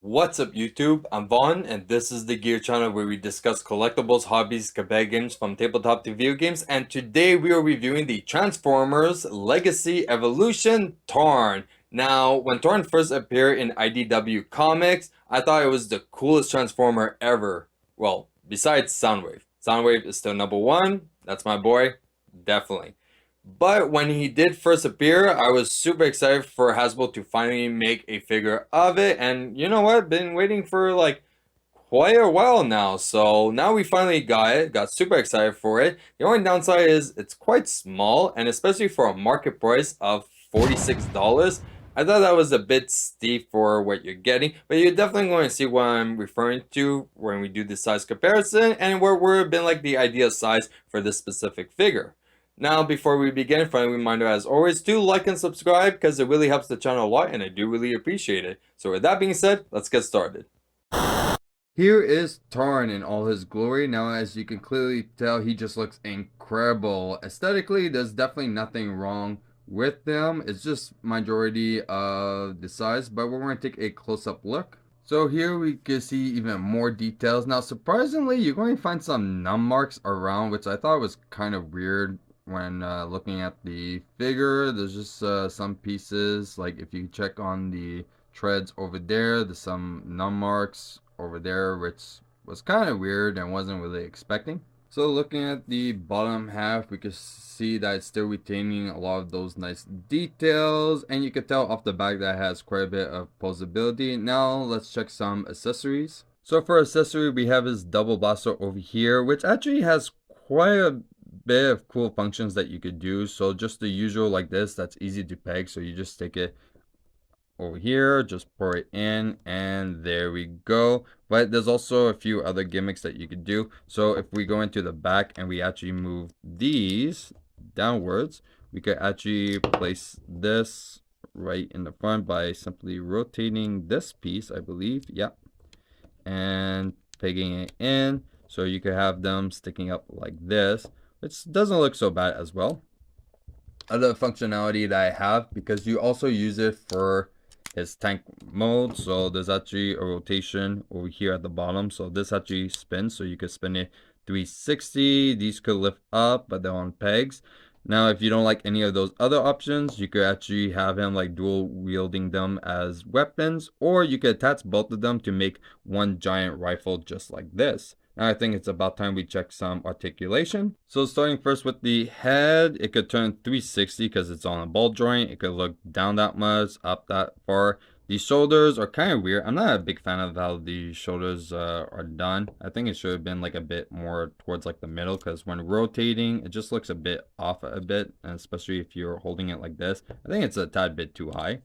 What's up YouTube? I'm Vaughn and this is the Gear channel where we discuss collectibles, hobbies, competitive games from tabletop to video games, and today we are reviewing the Transformers Legacy Evolution Tarn. Now, when Tarn first appeared in IDW Comics, I thought it was the coolest Transformer ever. Well, besides Soundwave. Soundwave is still number one, that's my boy, definitely. But when he did first appear, I was super excited for Hasbro to finally make a figure of it. And you know what? Been waiting for like quite a while now. So now we finally got it. Got super excited for it. The only downside is it's quite small, and especially for a market price of $46. I thought that was a bit steep for what you're getting, but you're definitely going to see what I'm referring to when we do the size comparison and where we're been like the ideal size for this specific figure. Now, before we begin, friendly reminder as always to like and subscribe because it really helps the channel a lot and I do really appreciate it. So with that being said, let's get started. Here is Tarn in all his glory. Now, as you can clearly tell, he just looks incredible. Aesthetically, there's definitely nothing wrong with them. It's just majority of the size, but we're going to take a close-up look. So here we can see even more details. Now, surprisingly, you're going to find some num marks around, which I thought was kind of weird when looking at the figure. There's just some pieces, like if you check on the treads over there's some num marks over there, which was kind of weird and wasn't really expecting. So looking at the bottom half, we can see that it's still retaining a lot of those nice details, and you can tell off the back that has quite a bit of posability. Now let's check some accessories. So for accessory, we have his double blaster over here, which actually has quite a bit of cool functions that you could do. So just the usual like this, that's easy to peg, so you just take it over here, just pour it in, and there we go. But there's also a few other gimmicks that you could do. So if we go into the back and we actually move these downwards, we could actually place this right in the front by simply rotating this piece, I believe, yeah, and pegging it in. So you could have them sticking up like this, which doesn't look so bad as well. Other functionality that I have, because you also use it for his tank mode, so there's actually a rotation over here at the bottom, so this actually spins, so you could spin it 360. These could lift up, but they're on pegs. Now if you don't like any of those other options, you could actually have him like dual wielding them as weapons, or you could attach both of them to make one giant rifle just like this. Now I think it's about time we check some articulation. So starting first with the head, it could turn 360 because it's on a ball joint. It could look down that much, up that far. The shoulders are kind of weird. I'm not a big fan of how the shoulders are done. I think it should have been like a bit more towards like the middle, because when rotating, it just looks a bit off a bit, and especially if you're holding it like this. I think it's a tad bit too high.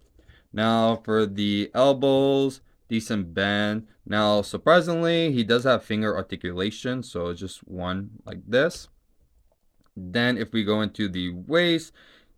Now for the elbows, decent bend. Now surprisingly, he does have finger articulation, so just one like this. Then if we go into the waist,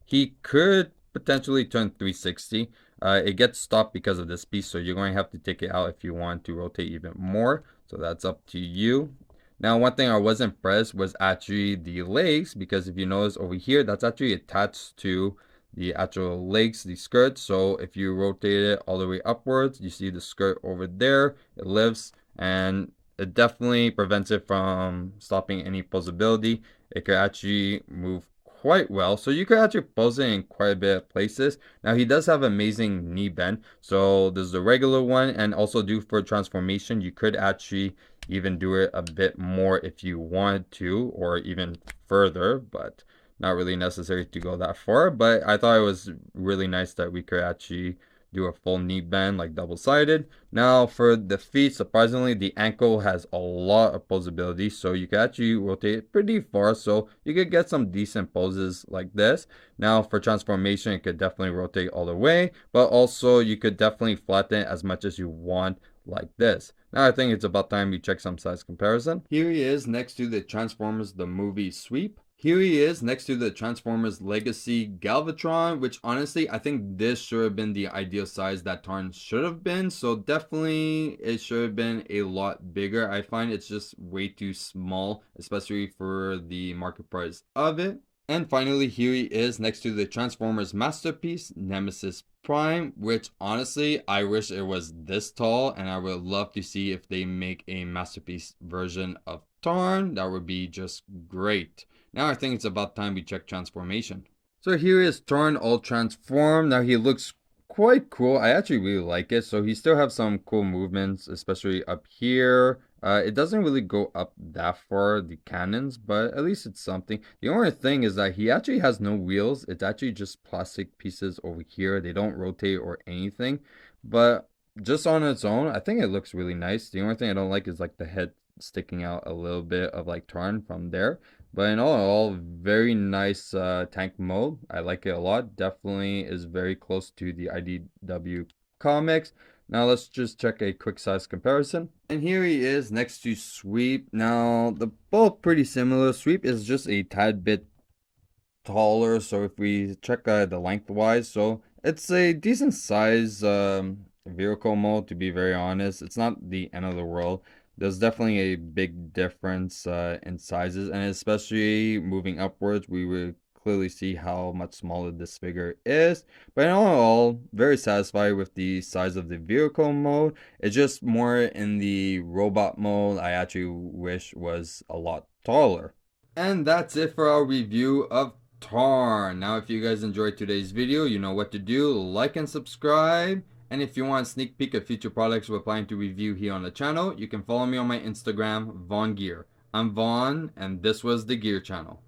he could potentially turn 360. It gets stopped because of this piece, so you're going to have to take it out if you want to rotate even more, so that's up to you. Now one thing I was impressed was actually the legs, because if you notice over here, that's actually attached to the actual legs, the skirt. So if you rotate it all the way upwards, you see the skirt over there, it lifts, and it definitely prevents it from stopping any posability. It could actually move quite well, so you could actually pose it in quite a bit of places. Now he does have amazing knee bend, so there's the regular one, and also do for transformation, you could actually even do it a bit more if you wanted to, or even further, but not really necessary to go that far. But I thought it was really nice that we could actually do a full knee bend, like double-sided. Now for the feet, surprisingly, the ankle has a lot of posability, so you can actually rotate it pretty far, so you could get some decent poses like this. Now for transformation, it could definitely rotate all the way, but also you could definitely flatten it as much as you want like this. Now I think it's about time we check some size comparison. Here he is next to the Transformers the movie sweep. Here he is next to the Transformers Legacy Galvatron, which honestly, I think this should have been the ideal size that Tarn should have been. So definitely it should have been a lot bigger. I find it's just way too small, especially for the market price of it. And finally, here he is next to the Transformers masterpiece, Nemesis Prime, which honestly, I wish it was this tall, and I would love to see if they make a masterpiece version of Tarn. That would be just great. Now I think it's about time we check transformation. So here is Tarn all transformed. Now he looks quite cool. I actually really like it. So he still have some cool movements, especially up here. It doesn't really go up that far, the cannons, but at least it's something. The only thing is that he actually has no wheels. It's actually just plastic pieces over here. They don't rotate or anything. But just on its own, I think it looks really nice. The only thing I don't like is like the head sticking out a little bit of like Tarn from there. But in all, very nice tank mode. I like it a lot. Definitely is very close to the IDW comics. Now let's just check a quick size comparison. And here he is next to Sweep. Now the both pretty similar. Sweep is just a tad bit taller. So if we check the lengthwise, so it's a decent size vehicle mode, to be very honest. It's not the end of the world. There's definitely a big difference in sizes, and especially moving upwards, we will clearly see how much smaller this figure is. But in all, very satisfied with the size of the vehicle mode. It's just more in the robot mode, I actually wish was a lot taller. And that's it for our review of Tarn. Now, if you guys enjoyed today's video, you know what to do. Like and subscribe. And if you want a sneak peek of future products we're planning to review here on the channel, you can follow me on my Instagram, VaughnGear. I'm Vaughn, and this was the Gear Channel.